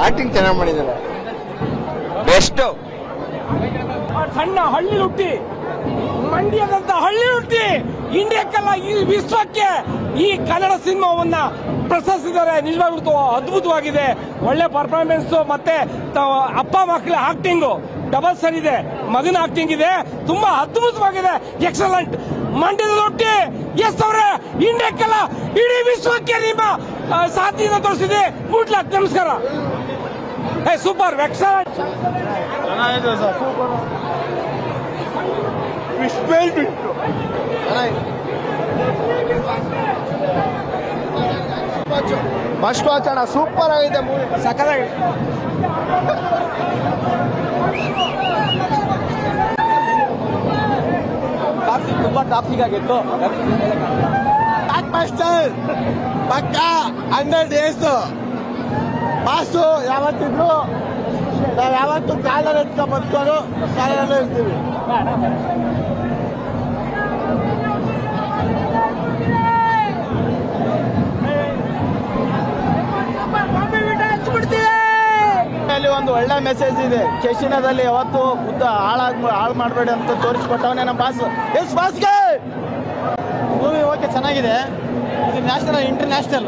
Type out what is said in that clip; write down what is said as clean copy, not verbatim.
Acting ಚೆನ್ನಾಗಿ ಮಾಡಿದ್ದಾರೆ. Best. ಸಣ್ಣ ಹಳ್ಳಿ ಹುಟ್ಟಿ ಮಂಡ್ಯದಂತ ಹಳ್ಳಿ ಹುಟ್ಟಿ ಇಂಡಿಯಾಕ್ಕೆಲ್ಲ ಈ ವಿಶ್ವಕ್ಕೆ ಈ ಕನ್ನಡ ಸಿನಿಮಾವನ್ನ ಪ್ರಶಂಸಿಸಿದ್ದಾರೆ. ನಿಜವಾಗ್ಲೂ ಅದ್ಭುತವಾಗಿದೆ. ಒಳ್ಳೆ ಪರ್ಫಾರ್ಮೆನ್ಸ್ ಮತ್ತೆ ಅಪ್ಪ ಮಕ್ಕಳ ಆಕ್ಟಿಂಗ್ ಡಬಲ್ ಸರ್ ಇದೆ, ಮಗನ ಆಕ್ಟಿಂಗ್ ಇದೆ, ತುಂಬಾ ಅದ್ಭುತವಾಗಿದೆ. ಎಕ್ಸಲೆಂಟ್. ಮಂಡ್ಯದ ಹುಟ್ಟಿ ಎಸ್ ಅವರೇ ಇಂಡಿಯಾಕ್ಕೆಲ್ಲ ಇಡೀ ವಿಶ್ವಕ್ಕೆ ನಿಮ್ಮ ಸಾಥಿಯನ್ನು ತೋರಿಸಿದೆ. Good luck. ನಮಸ್ಕಾರ. ಸೂಪರ್. ಎಕ್ಸಲೆಂಟ್. ಚೆನ್ನಾಗಿದೆ ಸರ್. ಸೂಪರ್. ಫಸ್ಟ್ ವಾಚ್ ಅಣ್ಣ, ಸೂಪರ್ ಆಗಿದೆ ಮೂವಿ. ಸಕ್ಕತ್ತಾಗಿದೆ. ತುಂಬಾ ಟಾಪಿಕ್ ಆಗಿತ್ತು. ಬ್ಲಾಕ್ ಮಾಸ್ಟರ್ ಪಕ್ಕ 100 ಡೇಸ್ ಬಾಸು. ಯಾವತ್ತಿದ್ರು ನಾವು ಯಾವತ್ತು ಕಾಲರ್ ಎತ್ಕೊಂಡ್ ಬಂದ್ಕೊಂಡು ಕಾಲರಲ್ಲೇ ಇರ್ತೀವಿ. ಅಲ್ಲಿ ಒಂದು ಒಳ್ಳೆ ಮೆಸೇಜ್ ಇದೆ. ಕೆಶಿನದಲ್ಲಿ ಯಾವತ್ತು ಬುದ್ಧ ಹಾಳು ಮಾಡಬೇಡಿ ಅಂತ ತೋರಿಸ್ಕೊಟ್ಟವನೇ ನಮ್ಮ ಬಾಸ್. ಎಸ್ ಬಾಸ್ಗೆ ಮೂವಿ ಓಕೆ, ಚೆನ್ನಾಗಿದೆ. ಇದು ನ್ಯಾಷನಲ್ ಇಂಟರ್ನ್ಯಾಷನಲ್